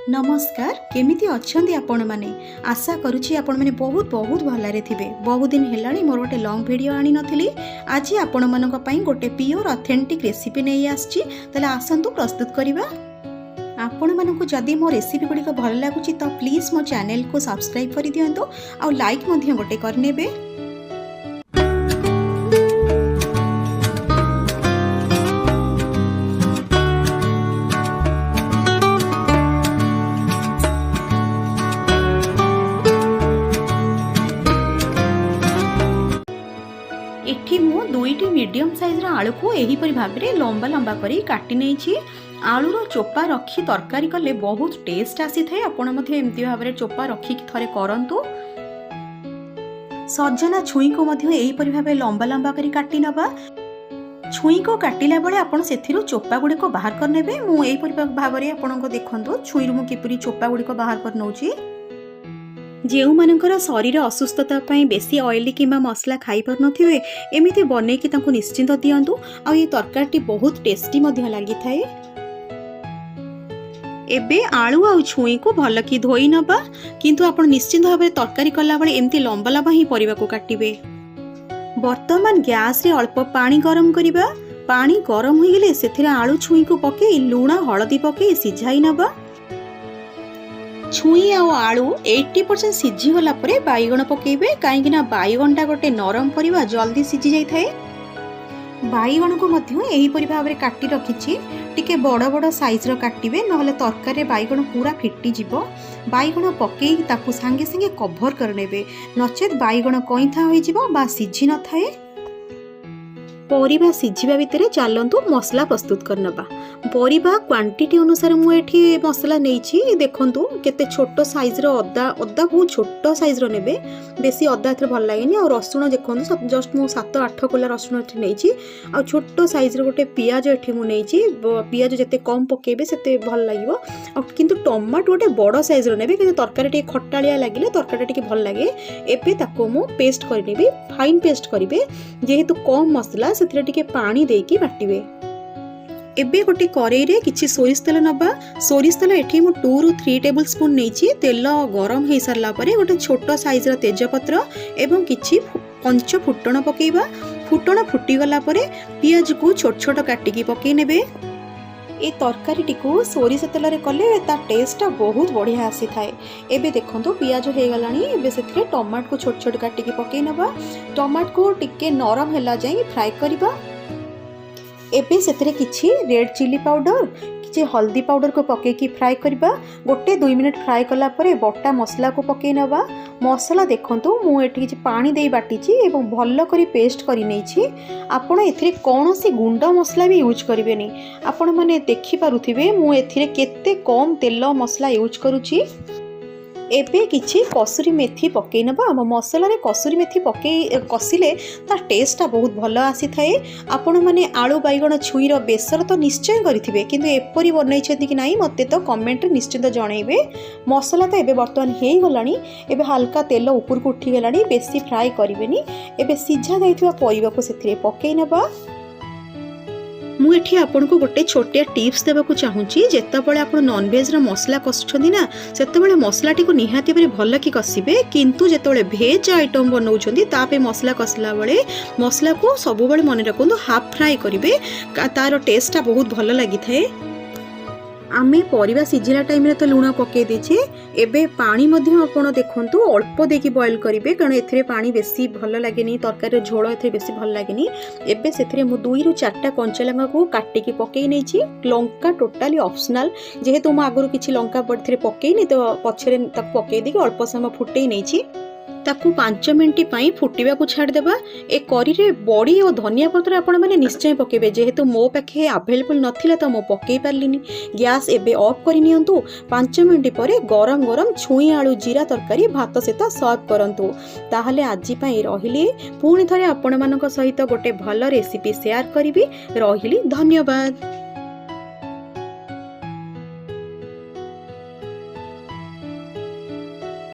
नमस्कार केमिति अछंती आपण माने आशा करुछि आपण माने बहुत बहुत भलरे थिबे। बहुत दिन हेलाणी मोर गोटे लॉन्ग वीडियो आनी नथिली। आज आपण मानक पई गोटे प्योर ऑथेंटिक रेसिपी नै आछि। तले आसंतु प्रस्तुत करिबा। आपण मानक जदि मो रेसिपी गुडी को भल लागुछि तो प्लीज मो चैनल को सब्सक्राइब करि दियंतो आ लाइक मध्ये गोटे करनेबे। एठी मु दुईटी मीडियम साइज आलू को एहीपरि भाव में लंबा लंबा करी काटी नहीं। आलूर चोपा रखी तरकारी कले बहुत टेस्ट आसी थाए। आपण मध्य एमती भाव में चोपा रखी थरे करंतु। सजना छुई को मध्य एहीपरि भाव लंबा लंबा करी काटी नबा। छुई को काटिला बेले आपण सेथिरु चोपा गुडी को बाहर कर नेबे। मु एहीपरि भाव में आपण को देखंतु छुई रु मु किपरि चोपा गुडी को बाहर कर नउची। जेउ मानकर शरीर असुस्थता पई बेसी ऑयली किंबा मसला खाई पर नथिबे एमिति बनै कि तांको निश्चिंत दियंतु। आ ये तरकारीटी बहुत टेस्टी मध्य लागि थाए। एबे आलू आ छुई को भल कि धोई नबा, किंतु आपण निश्चिंत भाबे तरकारी कला बेले एमिति लंबा लंबा ही परिबा को काटिबे। वर्तमान गैस रे अल्प पानी गरम करिबा। पानी गरम होई गेले सेथिरे आलू छुई को पके लूण हळदी पके सिझाई नबा। छुई आ आलू 80% सिझी गला परे बाईगण पकेबे, काहेकि ना बाईगणटा गोटे नरम परिबा जल्दी सिझी जाई थाए। बाईगण को मध्य एही परि भाव रे काटी रखिछि। टिके बड़ बड़ साइज रो काटिबे, नहले तरकारी बाईगण पूरा फिटी जिवो। बाईगण पकेई ताकू संगे संगे कवर कर नेबे, नचेत बाईगण कइथा होई जिवो बा सिझी न थाए। परिबा सिझिबा भितरे चलंतु मसला प्रस्तुत करनबा। परिबा क्वांटिटी अनुसार मु एठी मसला नेछि। देखंतु केते छोटो साइज रो अदा बहुत छोटो साइज रो नेबे। बेसी अदा एथरे भल लागेनी। आ रसुण देखंतु जस्ट मु 7-8 कोला रसुण एठी नेछि। आ छोटो साइज रो गोटे पियाज एठी मु नेछि। पियाज जते कम पकेबे सेते भल लागिवो। आ किंतु टमाटो गोटे बड़ साइज रो नेबे, किंतु तरकारी टे खट्टालिया लागिले तरकारी टे भल लागे। एबे ताको मु पेस्ट करनेबी, फाइन पेस्ट करिवे। जेहेतु कम मसला सेथरे टिके पानी देकी बाटिबे। एबे गोटे करेई रे किछि सोरिष तेल नबा। सोरिष तेल एठी मु 2-3 टेबल स्पून नेछि। तेल गरम हे सारला परे गोटे छोटो साइज रो तेजपत्र एवं किछि पंच फुटण पकेइबा। फुटण फुटी गला परे पियाज को छोट छोट काटिकी पकेइ नेबे। ए तरकारी टिको सोरिष तेल रे कले ता टेस्ट बहुत बढ़िया आसी थाए। एबे देखंतु पियाज हे गलानी। एबे सेथिरे टमाटो को छोट छोट काटिकी पकेइ नबा। टमाटो को टिके नरम हैला जाई फ्राई करिबा। एबे सेथिरे किछि रेड चिली पाउडर किछि हल्दी पाउडर को पके की फ्राई करिबा। गोटे 2 मिनिट फ्राई कला परे बटा मसला को पके नबा। मसला देखंतु मु एठी किछि पानी देई बाटिछि एवं भल्लो करी पेस्ट करी नेछि। आपण एथिरे कोनोसी गुंड मसला भी यूज करिवेनी। आपण माने देखि पारुथिबे मु एथिरे केते कम तेल मसला यूज करूछि। एबे किछि कसुरी मेथी पके नबा। मसला रे कसुरी मेथी पके कसिले ता टेस्टा बहुत भल आसी थाए। आपण माने आलू बाईगण छुईर बेसर तो निश्चय करिथिबे, किंतु एपरि बनई छथि कि नाही मते तो कमेंट रे निश्चित जणाइबे। मसला तो एबे वर्तमान हेई गलानी। एबे हल्का तेल ऊपर को उठी गलानी, बेसी फ्राई करिवेनी। एबे सिझा जाइथिबा परिबा को सेथिरे पके नबा। मु एठी आपन को गोटे छोटिया टिप्स देबा को चाहूची। जेतेबेले आपण नॉन वेज रा मसला कसछथि ना, सेतेबेले मसलाटी को निहाती बरे भल कि कसिबे, किंतु जेतेबेले भेज आइटम बनौछथि तापे मसला कसला बेले मसला को सब बेले मन रखंतु हाफ फ्राई करिवे। तार टेस्टटा बहुत भल लागि थाए। आमे परिबा सिझिला टाइम रे तो लूण पके देछे। एबे पानी मध्य आपण देखंतु अल्प देकी बॉईल करिवे, कारण एथिरे पानी बेसी भल लागेनी। तरकारी झोल एथिरे बेसी भल लागेनी। एबे सेथिरे मु 2-4टा कंचा लंका को काटिकी पकेई नेछि। लंका टोटाली ऑप्शनल, जेहेतु मु आगरु किछि लंका पडथिरे पकेइनी तो पछरे ताक पकेई देकी अल्प समय फुटेई नेछि। ताकू 5 मिनिट पई फुटिबा को छाड़ देबा। ए करी रे बड़ी और धनिया पत्र आपण माने निश्चय पकेबे। जेहेतु मो पाखे अवेलेबल नथिला तो मो पकेई पारलिनी। गैस एबे ऑफ करि नियंतु। 5 मिनिट परे गरम गरम छुई आलू जीरा तरकारी भात सहित सर्व करंतु। ताहले आजि पई रहिली। पुणी थरे आपण मानक सहित गोटे भल रेसिपी शेयर करिवि। रहिली, धन्यवाद।